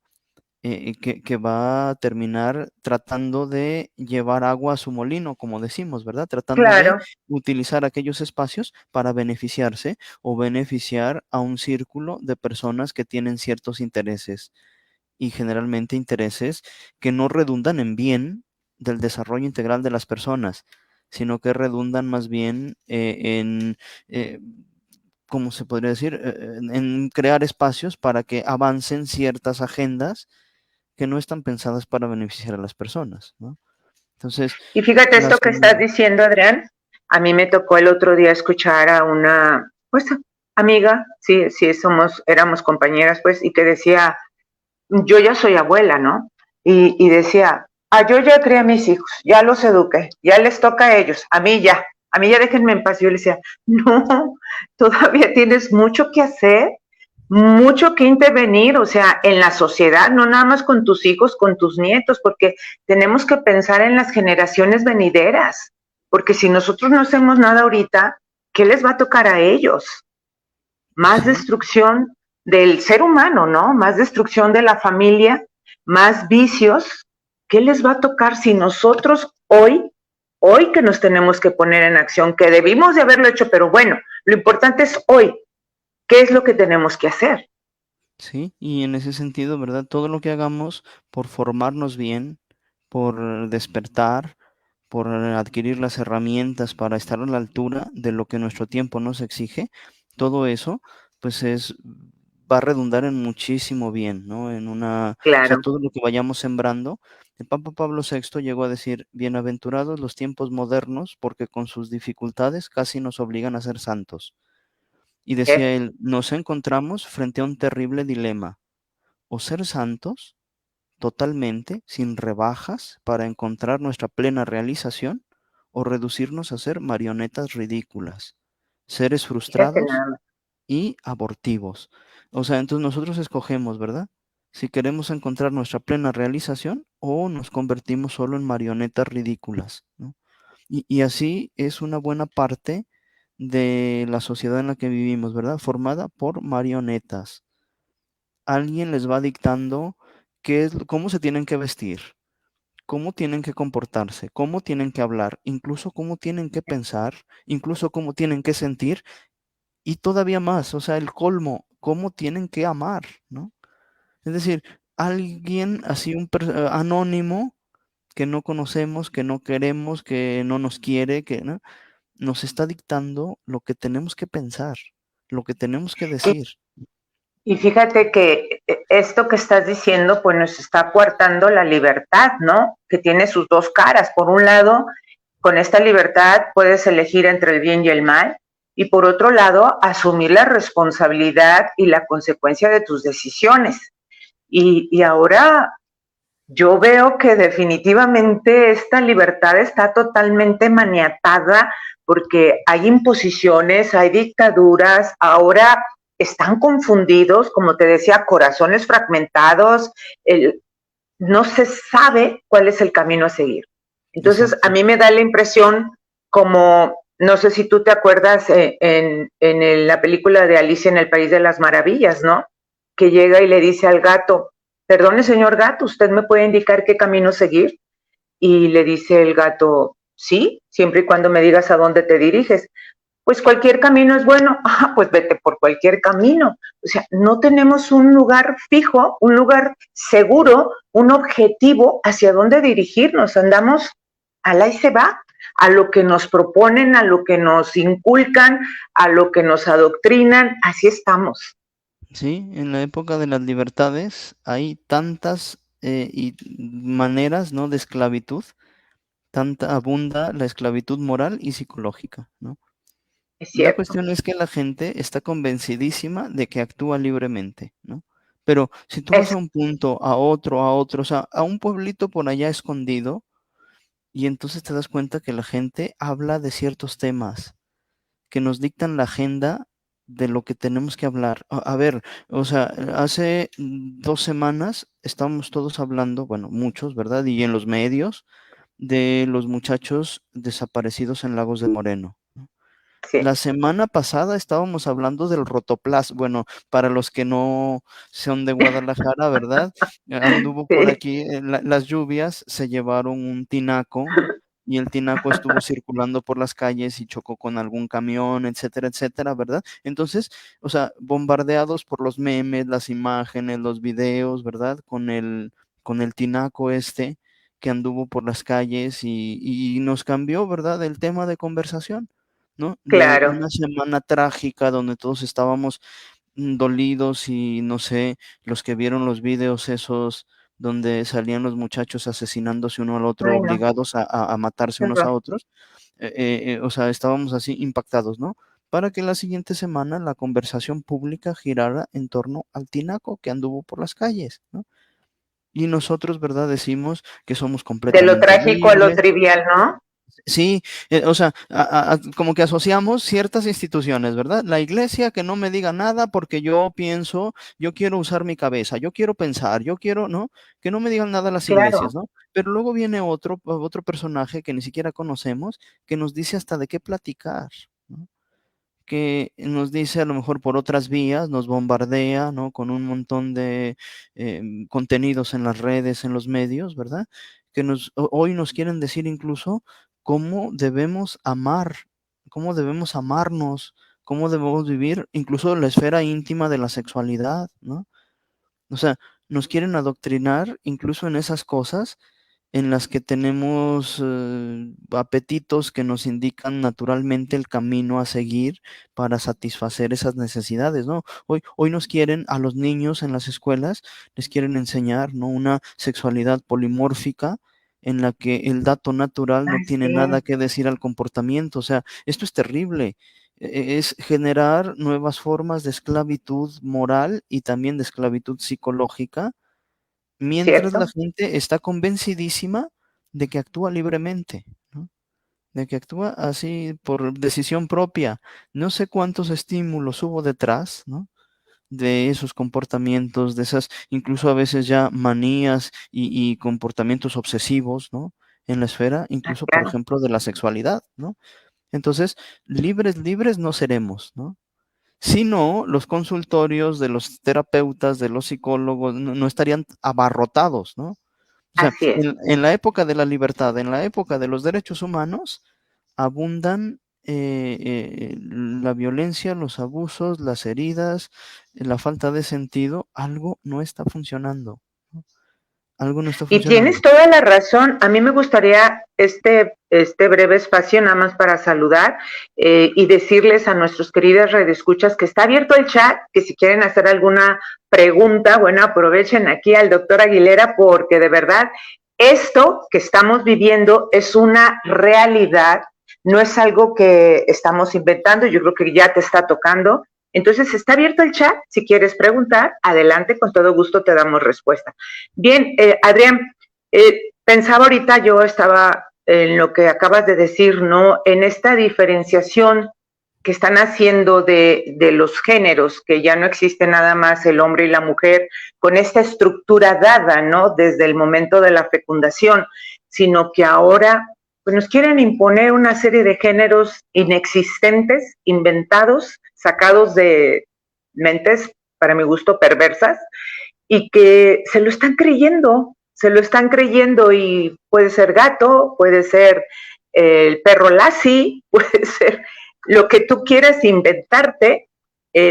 que va a terminar tratando de llevar agua a su molino, como decimos, ¿verdad? Tratando de Claro, utilizar aquellos espacios para beneficiarse o beneficiar a un círculo de personas que tienen ciertos intereses, y generalmente intereses que no redundan en bien del desarrollo integral de las personas, sino que redundan más bien eh, ¿cómo se podría decir? En crear espacios para que avancen ciertas agendas que no están pensadas para beneficiar a las personas, ¿no? Entonces, y fíjate las... esto que estás diciendo, Adrián. A mí me tocó el otro día escuchar a una, pues, amiga, sí, sí, éramos compañeras, pues, y que decía, yo ya soy abuela, ¿no? Y decía, yo ya crié a mis hijos, ya los eduqué, ya les toca a ellos, a mí ya déjenme en paz. Yo le decía, no, todavía tienes mucho que hacer, mucho que intervenir, o sea, en la sociedad, no nada más con tus hijos, con tus nietos, porque tenemos que pensar en las generaciones venideras, porque si nosotros no hacemos nada ahorita, ¿qué les va a tocar a ellos? Más Sí, destrucción del ser humano, ¿no? Más destrucción de la familia, más vicios. ¿Qué les va a tocar si nosotros hoy que nos tenemos que poner en acción, que debimos de haberlo hecho, pero bueno, lo importante es hoy, ¿qué es lo que tenemos que hacer? sí, y en ese sentido, ¿verdad? Todo lo que hagamos por formarnos bien, por despertar, por adquirir las herramientas para estar a la altura de lo que nuestro tiempo nos exige, todo eso, pues va a redundar en muchísimo bien, ¿no? O sea, Claro, todo lo que vayamos sembrando. El Papa Pablo VI llegó a decir, bienaventurados los tiempos modernos, porque con sus dificultades casi nos obligan a ser santos. Y decía ¿eh? él, nos encontramos frente a un terrible dilema, o ser santos totalmente, sin rebajas, para encontrar nuestra plena realización, o reducirnos a ser marionetas ridículas, seres Fíjate frustrados nada más. y abortivos. O sea, entonces nosotros escogemos, ¿verdad? Si queremos encontrar nuestra plena realización o nos convertimos solo en marionetas ridículas, ¿no? Y así es una buena parte de la sociedad en la que vivimos, ¿verdad? Formada por marionetas. Alguien les va dictando cómo se tienen que vestir, cómo tienen que comportarse, cómo tienen que hablar, incluso cómo tienen que pensar, incluso cómo tienen que sentir y todavía más, o sea, el colmo, cómo tienen que amar, ¿no? Es decir, alguien así, anónimo que no conocemos, que no queremos, que no nos quiere, que ¿no? Nos está dictando lo que tenemos que pensar, lo que tenemos que decir. Y fíjate que esto que estás diciendo, pues nos está coartando la libertad, ¿no? Que tiene sus dos caras. Por un lado, con esta libertad puedes elegir entre el bien y el mal, y por otro lado, asumir la responsabilidad y la consecuencia de tus decisiones. Y ahora yo veo que definitivamente esta libertad está totalmente maniatada porque hay imposiciones, hay dictaduras, ahora están confundidos, como te decía, corazones fragmentados, no se sabe cuál es el camino a seguir. Entonces, a Exacto. mí me da la impresión como, no sé si tú te acuerdas la película de Alicia en el País de las Maravillas, ¿no? Que llega y le dice al gato, perdone señor gato, ¿usted me puede indicar qué camino seguir? Y le dice el gato, sí, siempre y cuando me digas a dónde te diriges. Pues cualquier camino es bueno, pues vete por cualquier camino. O sea, no tenemos un lugar fijo, un lugar seguro, un objetivo hacia dónde dirigirnos. Andamos a la y se va, a lo que nos proponen, a lo que nos inculcan, a lo que nos adoctrinan, así estamos. Sí, en la época de las libertades hay tantas maneras, ¿no? De esclavitud, tanta abunda la esclavitud moral y psicológica, ¿no? Es La cierto. cuestión es que la gente está convencidísima de que actúa libremente, ¿no? Pero si tú vas Es a un punto, a otro, o sea, a un pueblito por allá escondido, y entonces te das cuenta que la gente habla de ciertos temas que nos dictan la agenda de lo que tenemos que hablar. A ver, o sea, hace 2 semanas estábamos todos hablando, bueno, muchos, ¿verdad? Y en los medios, de los muchachos desaparecidos en Lagos de Moreno. sí, La semana pasada estábamos hablando del rotoplas. Bueno, para los que no son de Guadalajara, ¿verdad? Anduvo por sí, aquí, las lluvias se llevaron un tinaco y el tinaco estuvo circulando por las calles y chocó con algún camión, etcétera, etcétera, ¿verdad? Entonces, o sea, bombardeados por los memes, las imágenes, los videos, ¿verdad? Con el tinaco este que anduvo por las calles y nos cambió, ¿verdad? El tema de conversación. ¿No? De claro. una semana trágica donde todos estábamos dolidos y no sé, los que vieron los videos esos donde salían los muchachos asesinándose uno al otro, Ay, no, obligados a matarse qué unos a horror. otros, o sea, estábamos así impactados, ¿no? Para que la siguiente semana la conversación pública girara en torno al tinaco que anduvo por las calles, ¿no? Y nosotros, ¿verdad? Decimos que somos De lo completamente trágico a lo libres. trivial, ¿no? Sí, o sea, como que asociamos ciertas instituciones, ¿verdad? La iglesia que no me diga nada porque yo pienso, yo quiero usar mi cabeza, yo quiero pensar, yo quiero, ¿no? Que no me digan nada las iglesias, Claro. ¿no? Pero luego viene otro personaje que ni siquiera conocemos que nos dice hasta de qué platicar, ¿no? Que nos dice a lo mejor por otras vías, nos bombardea, ¿no? Con un montón de contenidos en las redes, en los medios, ¿verdad? Que hoy nos quieren decir incluso cómo debemos amar, cómo debemos amarnos, cómo debemos vivir, incluso la esfera íntima de la sexualidad, ¿no? O sea, nos quieren adoctrinar incluso en esas cosas en las que tenemos apetitos que nos indican naturalmente el camino a seguir para satisfacer esas necesidades, ¿no? Hoy nos quieren, a los niños en las escuelas, les quieren enseñar, ¿no? Una sexualidad polimórfica en la que el dato natural no Ay, tiene sí, nada que decir al comportamiento. O sea, esto es terrible. Es generar nuevas formas de esclavitud moral y también de esclavitud psicológica mientras la cierto. gente está convencidísima de que actúa libremente, ¿no? de que actúa así por decisión propia. No sé cuántos estímulos hubo detrás, ¿no? De esos comportamientos, de esas, incluso a veces ya manías y comportamientos obsesivos, ¿no? En la esfera, Ah, incluso, por claro. ejemplo, de la sexualidad, ¿no? Entonces, libres, libres no seremos, ¿no? Si no, los consultorios de los terapeutas, de los psicólogos, no estarían abarrotados, ¿no? O sea, Así es. en la época de la libertad, en la época de los derechos humanos, abundan la violencia, los abusos, las heridas, la falta de sentido. Algo no está funcionando, ¿no? Algo no está Y tienes funcionando. toda la razón. A mí me gustaría este breve espacio nada más para saludar y decirles a nuestros queridas redescuchas que está abierto el chat, que si quieren hacer alguna pregunta, bueno, aprovechen aquí al doctor Aguilera porque de verdad esto que estamos viviendo es una realidad, no es algo que estamos inventando, yo creo que ya te está tocando. Entonces está abierto el chat, si quieres preguntar, adelante, con todo gusto te damos respuesta. Bien, Adrián, pensaba ahorita, yo estaba en lo que acabas de decir, ¿no? En esta diferenciación que están haciendo de los géneros, que ya no existe nada más el hombre y la mujer, con esta estructura dada, ¿no? Desde el momento de la fecundación, sino que ahora pues, nos quieren imponer una serie de géneros inexistentes, inventados, sacados de mentes, para mi gusto, perversas, y que se lo están creyendo y puede ser gato, puede ser el perro Lassie, puede ser lo que tú quieras inventarte,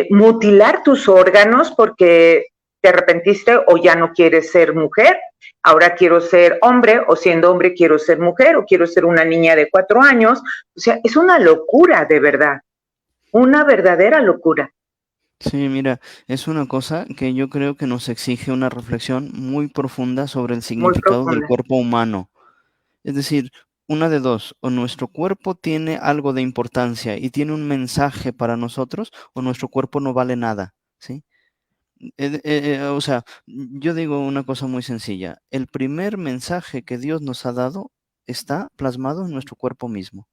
mutilar tus órganos porque te arrepentiste o ya no quieres ser mujer, ahora quiero ser hombre o siendo hombre quiero ser mujer o quiero ser una niña de 4 años. O sea, es una locura de verdad, una verdadera locura. Sí, mira, es una cosa que yo creo que nos exige una reflexión muy profunda sobre el Muy significado del profunda. cuerpo humano. Es decir, una de dos, o nuestro cuerpo tiene algo de importancia y tiene un mensaje para nosotros, o nuestro cuerpo no vale nada, ¿sí? O sea, yo digo una cosa muy sencilla. El primer mensaje que Dios nos ha dado está plasmado en nuestro cuerpo mismo.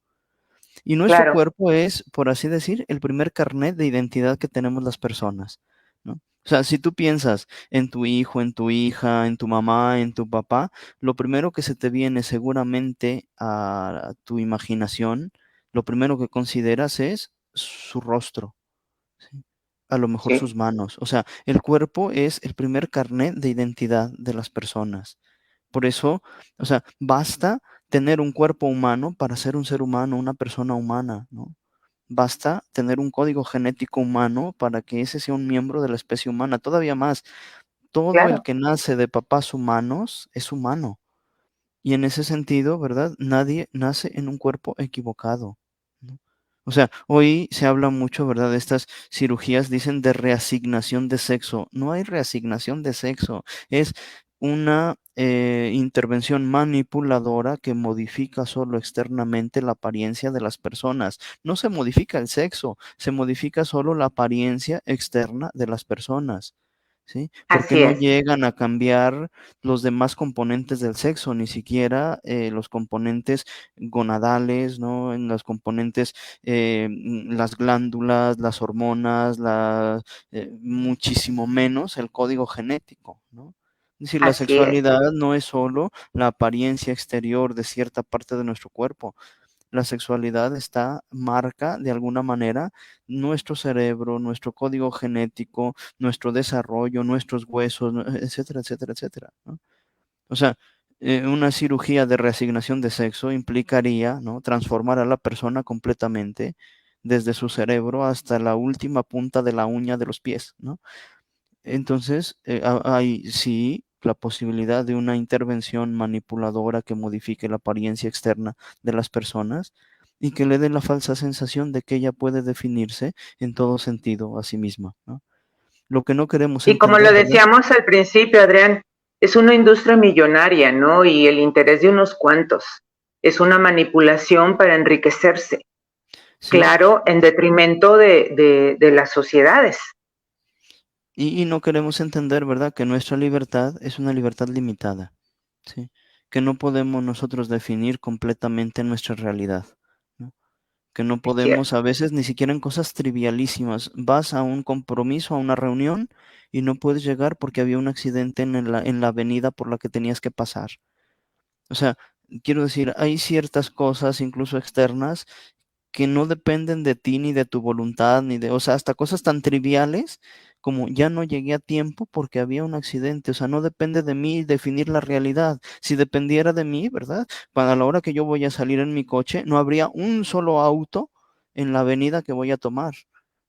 Y nuestro Claro, cuerpo es, por así decir, el primer carnet de identidad que tenemos las personas, ¿no? O sea, si tú piensas en tu hijo, en tu hija, en tu mamá, en tu papá, lo primero que se te viene seguramente a tu imaginación, lo primero que consideras es su rostro, ¿sí? A lo mejor sí, sus manos. O sea, el cuerpo es el primer carnet de identidad de las personas. Por eso, o sea, basta tener un cuerpo humano para ser un ser humano, una persona humana, ¿no? Basta tener un código genético humano para que ese sea un miembro de la especie humana. Todavía más, todo el claro. que nace de papás humanos es humano. Y en ese sentido, ¿verdad? Nadie nace en un cuerpo equivocado, ¿no? O sea, hoy se habla mucho, ¿verdad? De estas cirugías, dicen de reasignación de sexo. No hay reasignación de sexo, es una intervención manipuladora que modifica solo externamente la apariencia de las personas. No se modifica el sexo, se modifica solo la apariencia externa de las personas, ¿sí? Porque Así no es, llegan a cambiar los demás componentes del sexo, ni siquiera los componentes gonadales, ¿no? En los componentes, las glándulas, las hormonas, muchísimo menos el código genético, ¿no? Es decir, la así es. sexualidad no es solo la apariencia exterior de cierta parte de nuestro cuerpo. La sexualidad marca de alguna manera nuestro cerebro, nuestro código genético, nuestro desarrollo, nuestros huesos, etcétera, etcétera, etcétera, ¿no? O sea, una cirugía de reasignación de sexo implicaría, ¿no? Transformar a la persona completamente, desde su cerebro hasta la última punta de la uña de los pies, ¿no? Entonces, hay sí la posibilidad de una intervención manipuladora que modifique la apariencia externa de las personas y que le dé la falsa sensación de que ella puede definirse en todo sentido a sí misma, ¿no? Lo que no queremos Y como entender, lo ¿verdad? decíamos al principio, Adrián, es una industria millonaria, ¿no? Y el interés de unos cuantos. Es una manipulación para enriquecerse, Sí, claro, en detrimento de las sociedades. y no queremos entender, ¿verdad? Que nuestra libertad es una libertad limitada, ¿sí? Que no podemos nosotros definir completamente nuestra realidad. que no Es cierto. podemos a veces ni siquiera en cosas trivialísimas. Vas a un compromiso, a una reunión y no puedes llegar porque había un accidente en la avenida por la que tenías que pasar. O sea, quiero decir, hay ciertas cosas, incluso externas, que no dependen de ti ni de tu voluntad, ni de, o sea, hasta cosas tan triviales como ya no llegué a tiempo porque había un accidente. O sea, no depende de mí definir la realidad. Si dependiera de mí, ¿verdad? Para la hora que yo voy a salir en mi coche, no habría un solo auto en la avenida que voy a tomar,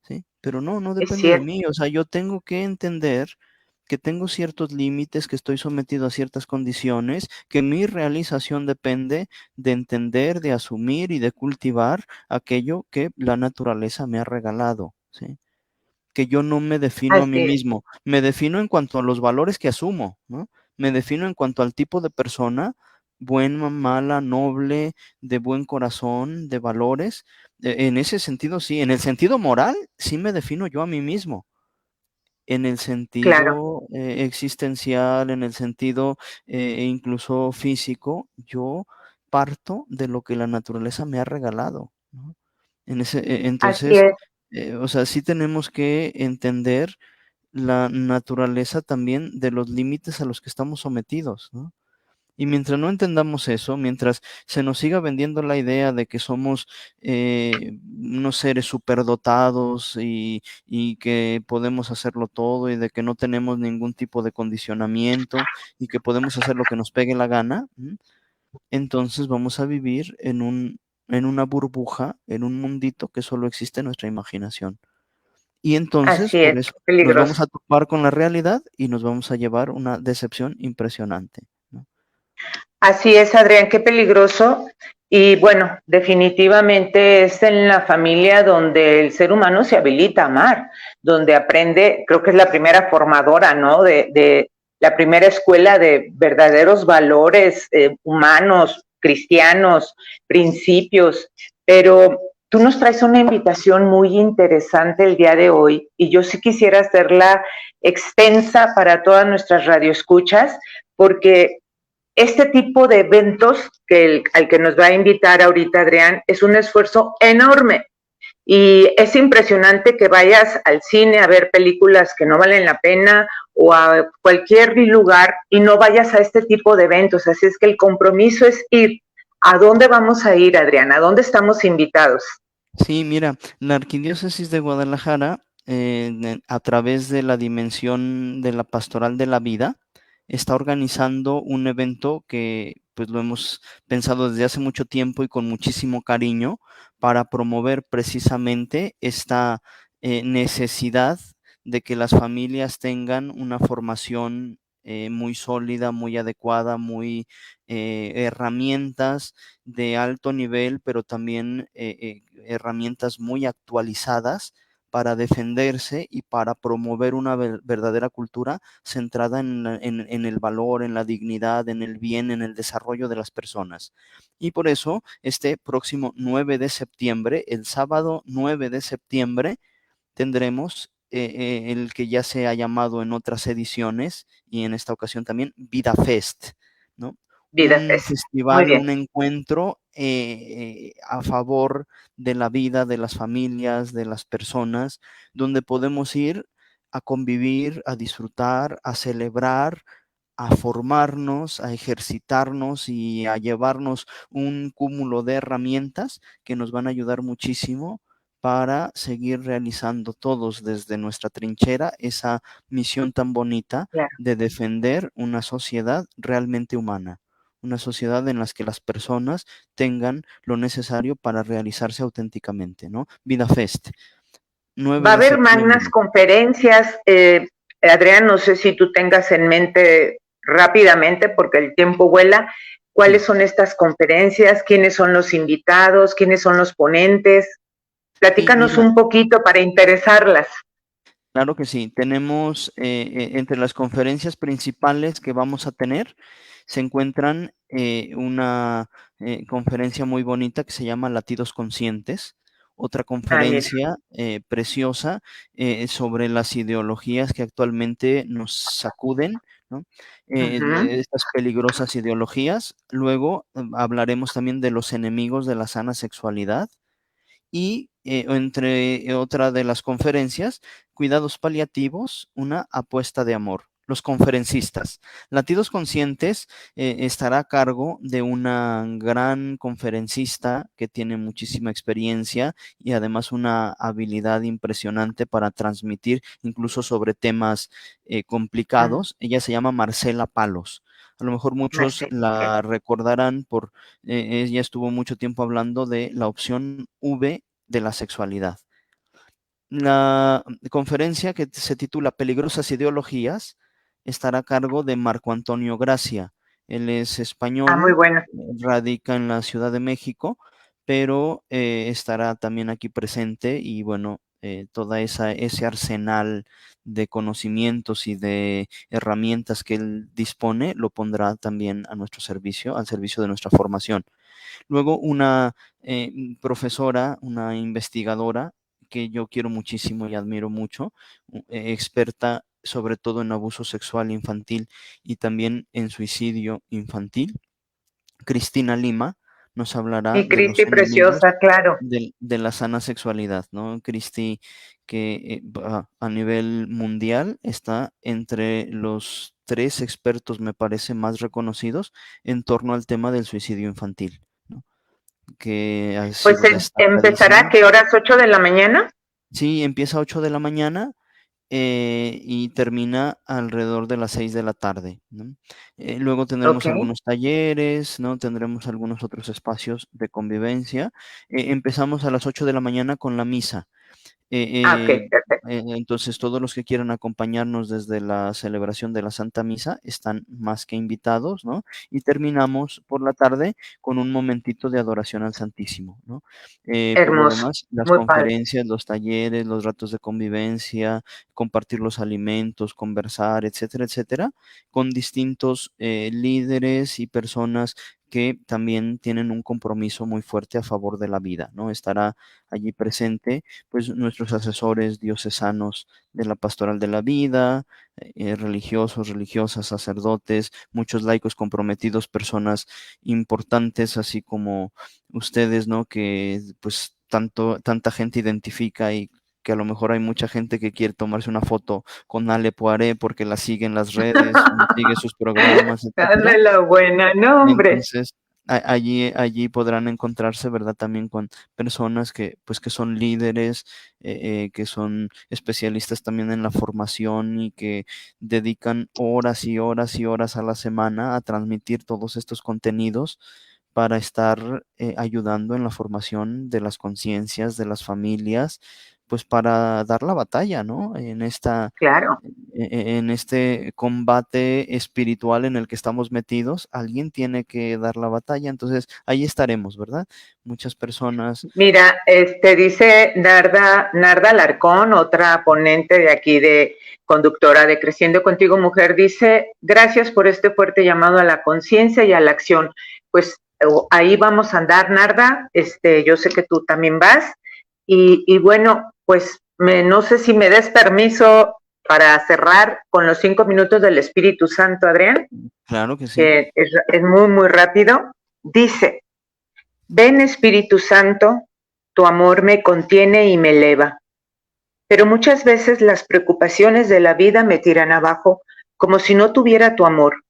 ¿sí? Pero no, no Es depende de cierto. mí. O sea, yo tengo que entender que tengo ciertos límites, que estoy sometido a ciertas condiciones, que mi realización depende de entender, de asumir y de cultivar aquello que la naturaleza me ha regalado, ¿sí? Que yo no me defino a mí Así es. mismo, me defino en cuanto a los valores que asumo, ¿no? Me defino en cuanto al tipo de persona, buena, mala, noble, de buen corazón, de valores. En ese sentido, sí, en el sentido moral, sí me defino yo a mí mismo. En el Claro, sentido existencial, en el sentido incluso físico, yo parto de lo que la naturaleza me ha regalado, ¿no? así Entonces, es. o sea, sí tenemos que entender la naturaleza también de los límites a los que estamos sometidos, ¿no? Y mientras no entendamos eso, mientras se nos siga vendiendo la idea de que somos unos seres superdotados y que podemos hacerlo todo y de que no tenemos ningún tipo de condicionamiento y que podemos hacer lo que nos pegue la gana, ¿m? Entonces vamos a vivir en una burbuja, en un mundito que solo existe en nuestra imaginación. Y entonces, Así por es. eso, nos Peligroso. vamos a topar con la realidad y nos vamos a llevar una decepción impresionante, ¿no? Así es, Adrián, qué peligroso. Y bueno, definitivamente es en la familia donde el ser humano se habilita a amar, donde aprende, creo que es la primera formadora, ¿no? De la primera escuela de verdaderos valores humanos, cristianos, principios. Pero tú nos traes una invitación muy interesante el día de hoy y yo sí quisiera hacerla extensa para todas nuestras radioescuchas, porque este tipo de eventos al que nos va a invitar ahorita Adrián es un esfuerzo enorme y es impresionante que vayas al cine a ver películas que no valen la pena o a cualquier lugar y no vayas a este tipo de eventos. Así es que el compromiso es ir. ¿A dónde vamos a ir, Adrián? ¿A dónde estamos invitados? Sí, mira, la Arquidiócesis de Guadalajara, a través de la dimensión de la Pastoral de la Vida, está organizando un evento que pues lo hemos pensado desde hace mucho tiempo y con muchísimo cariño para promover precisamente esta necesidad de que las familias tengan una formación muy sólida, muy adecuada, muy herramientas de alto nivel, pero también herramientas muy actualizadas para defenderse y para promover una verdadera cultura centrada en el valor, en la dignidad, en el bien, en el desarrollo de las personas. Y por eso, este próximo 9 de septiembre, el sábado 9 de septiembre, tendremos el que ya se ha llamado en otras ediciones y en esta ocasión también Vida Fest, ¿no? Vida Un Fest. Muy festival, bien. un encuentro a favor de la vida, de las familias, de las personas, donde podemos ir a convivir, a disfrutar, a celebrar, a formarnos, a ejercitarnos y a llevarnos un cúmulo de herramientas que nos van a ayudar muchísimo para seguir realizando todos desde nuestra trinchera esa misión tan bonita Claro. de defender una sociedad realmente humana, una sociedad en la que las personas tengan lo necesario para realizarse auténticamente, ¿no? Vida Fest, 9 Va a de haber magnas septiembre. conferencias. Adrián, no sé si tú tengas en mente rápidamente, porque el tiempo vuela, cuáles Sí, son estas conferencias, quiénes son los invitados, quiénes son los ponentes. sí, Platícanos mira, un poquito para interesarlas. claro que sí. Tenemos entre las conferencias principales que vamos a tener, se encuentran una conferencia muy bonita que se llama Latidos Conscientes, otra Ah, mira. conferencia preciosa sobre las ideologías que actualmente nos sacuden, ¿no? Ujú. Estas peligrosas ideologías. Luego hablaremos también de los enemigos de la sana sexualidad y entre otra de las conferencias, cuidados paliativos, una apuesta de amor. Los conferencistas. Latidos Conscientes estará a cargo de una gran conferencista que tiene muchísima experiencia y además una habilidad impresionante para transmitir incluso sobre temas complicados. Ella se llama Marcela Palos. A lo mejor muchos la recordarán por, ella estuvo mucho tiempo hablando de la opción V de la sexualidad. La conferencia, que se titula Peligrosas Ideologías, estará a cargo de Marco Antonio Gracia. Él es español, muy bueno. radica en la Ciudad de México, pero estará también aquí presente y bueno, toda ese arsenal de conocimientos y de herramientas que él dispone lo pondrá también a nuestro servicio, al servicio de nuestra formación. Luego una profesora, una investigadora que yo quiero muchísimo y admiro mucho, experta sobre todo en abuso sexual infantil y también en suicidio infantil, Cristina Lima, nos hablará Y de los Cristi enemigos preciosa, claro. de la sana sexualidad, ¿no? Cristi, que a nivel mundial está entre los 3 expertos, me parece, más reconocidos en torno al tema del suicidio infantil, ¿no? Que ha Pues sido empezará destacadísima. ¿a qué horas? ¿8 de la mañana? Sí, empieza a 8 de la mañana y termina alrededor de las 6 de la tarde, ¿no? Luego tendremos Ok. algunos talleres, ¿no? Tendremos algunos otros espacios de convivencia. Empezamos a las 8 de la mañana con la misa. Ok, perfecto. Entonces, todos los que quieran acompañarnos desde la celebración de la Santa Misa están más que invitados, ¿no? Y terminamos por la tarde con un momentito de adoración al Santísimo, ¿no? Por lo Hermoso, demás, las muy padre. conferencias, los talleres, los ratos de convivencia, compartir los alimentos, conversar, etcétera, etcétera, con distintos líderes y personas que también tienen un compromiso muy fuerte a favor de la vida, ¿no? Estará allí presente pues nuestros asesores diocesanos de la pastoral de la vida, religiosos, religiosas, sacerdotes, muchos laicos comprometidos, personas importantes, así como ustedes, ¿no? Que pues tanta gente identifica y que a lo mejor hay mucha gente que quiere tomarse una foto con Ale Poiré porque la sigue en las redes, sigue sus programas, etcétera. Dame la buena, no, hombre. Entonces, allí podrán encontrarse, ¿verdad? También con personas que, pues, que son líderes, que son especialistas también en la formación y que dedican horas y horas y horas a la semana a transmitir todos estos contenidos para estar ayudando en la formación de las conciencias, de las familias, pues para dar la batalla, ¿no? Claro. En este combate espiritual en el que estamos metidos, alguien tiene que dar la batalla, entonces ahí estaremos, ¿verdad? Muchas personas. Mira, dice Narda Alarcón, otra ponente de aquí de conductora de Creciendo Contigo Mujer, dice, gracias por este fuerte llamado a la conciencia y a la acción. Pues ahí vamos a andar, Narda, yo sé que tú también vas, y bueno, pues no sé si me des permiso para cerrar con los 5 minutos del Espíritu Santo, Adrián, Claro que sí. que es muy, muy rápido. Dice, ven Espíritu Santo, tu amor me contiene y me eleva. Pero muchas veces las preocupaciones de la vida me tiran abajo como si no tuviera tu amor.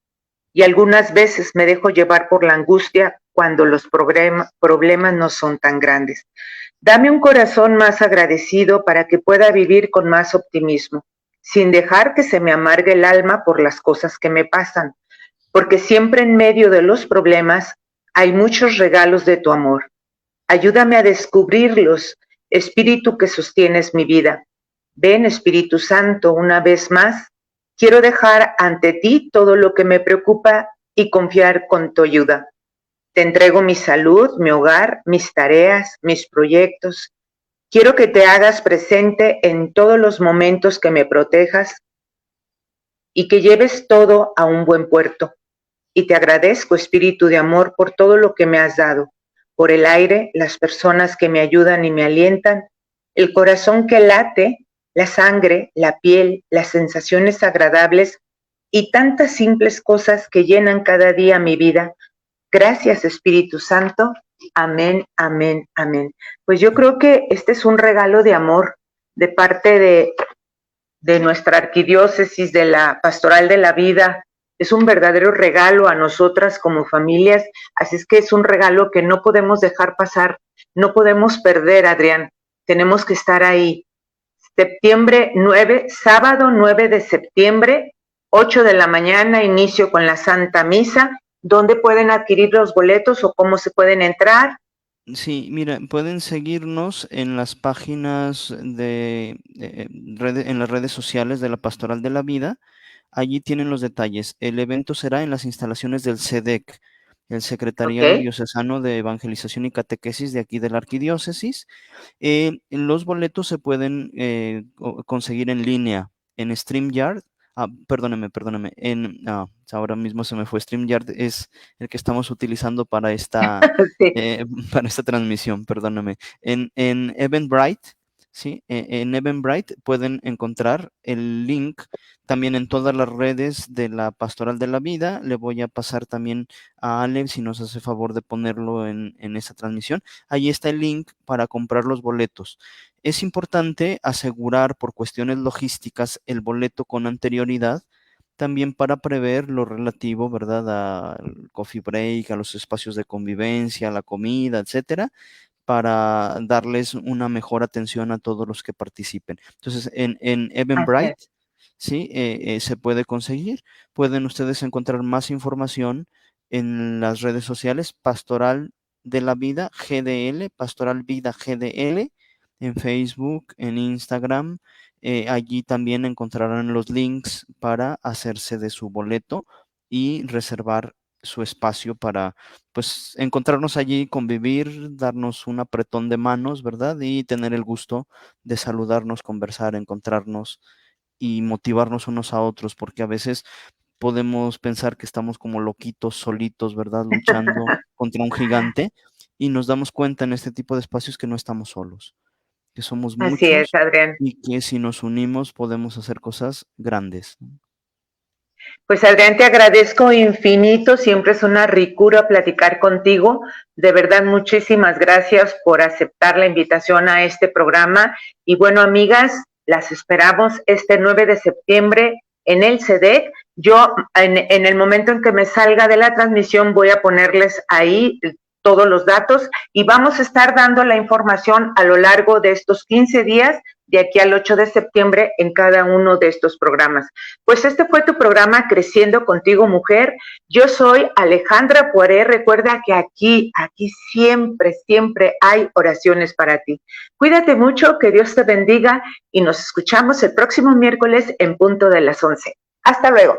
Y algunas veces me dejo llevar por la angustia cuando los problemas no son tan grandes. Dame un corazón más agradecido para que pueda vivir con más optimismo, sin dejar que se me amargue el alma por las cosas que me pasan, porque siempre en medio de los problemas hay muchos regalos de tu amor. Ayúdame a descubrirlos, Espíritu que sostienes mi vida. Ven, Espíritu Santo, una vez más. Quiero dejar ante ti todo lo que me preocupa y confiar con tu ayuda. Te entrego mi salud, mi hogar, mis tareas, mis proyectos. Quiero que te hagas presente en todos los momentos, que me protejas y que lleves todo a un buen puerto. Y te agradezco, Espíritu de amor, por todo lo que me has dado, por el aire, las personas que me ayudan y me alientan, el corazón que late, la sangre, la piel, las sensaciones agradables y tantas simples cosas que llenan cada día mi vida. Gracias, Espíritu Santo. amén, amén, amén. Pues yo creo que este es un regalo de amor de parte de nuestra arquidiócesis, de la Pastoral de la Vida. Es un verdadero regalo a nosotras como familias, así es que es un regalo que no podemos dejar pasar, no podemos perder, Adrián, tenemos que estar ahí. Septiembre 9, sábado 9 de septiembre, 8 de la mañana, inicio con la Santa Misa. ¿Dónde pueden adquirir los boletos o cómo se pueden entrar? Sí, mira, pueden seguirnos en las páginas en las redes sociales de la Pastoral de la Vida. Allí tienen los detalles. El evento será en las instalaciones del SEDEC, el Secretariado Ok, Diocesano de Evangelización y Catequesis de aquí de la Arquidiócesis. Los boletos se pueden conseguir en línea en StreamYard. Perdóneme. Ahora mismo se me fue. StreamYard es el que estamos utilizando para esta, sí, para esta transmisión, perdóname. En Eventbrite, ¿sí? En Eventbrite pueden encontrar el link también en todas las redes de la Pastoral de la Vida. Le voy a pasar también a Ale si nos hace favor de ponerlo en esta transmisión. Ahí está el link para comprar los boletos. Es importante asegurar por cuestiones logísticas el boleto con anterioridad, también para prever lo relativo, ¿verdad?, al coffee break, a los espacios de convivencia, a la comida, etcétera, para darles una mejor atención a todos los que participen. Entonces, en así es. Eventbrite, ¿sí? Se puede conseguir. Pueden ustedes encontrar más información en las redes sociales, Pastoral de la Vida GDL, Pastoral Vida GDL, en Facebook, en Instagram. Allí también encontrarán los links para hacerse de su boleto y reservar su espacio para, pues, encontrarnos allí, convivir, darnos un apretón de manos, ¿verdad? Y tener el gusto de saludarnos, conversar, encontrarnos y motivarnos unos a otros, porque a veces podemos pensar que estamos como loquitos, solitos, ¿verdad? Luchando contra un gigante, y nos damos cuenta en este tipo de espacios que no estamos solos, que somos Así es, muchos Adrián. y que si nos unimos podemos hacer cosas grandes. Pues Adrián, te agradezco infinito, siempre es una ricura platicar contigo. De verdad, muchísimas gracias por aceptar la invitación a este programa. Y bueno, amigas, las esperamos este 9 de septiembre en el SEDEC. Yo, en el momento en que me salga de la transmisión, voy a ponerles ahí todos los datos y vamos a estar dando la información a lo largo de estos 15 días, de aquí al 8 de septiembre, en cada uno de estos programas. Pues este fue tu programa Creciendo Contigo Mujer. Yo soy Alejandra Poiré. Recuerda que aquí siempre, siempre hay oraciones para ti. Cuídate mucho, que Dios te bendiga y nos escuchamos el próximo miércoles en punto de las 11. Hasta luego.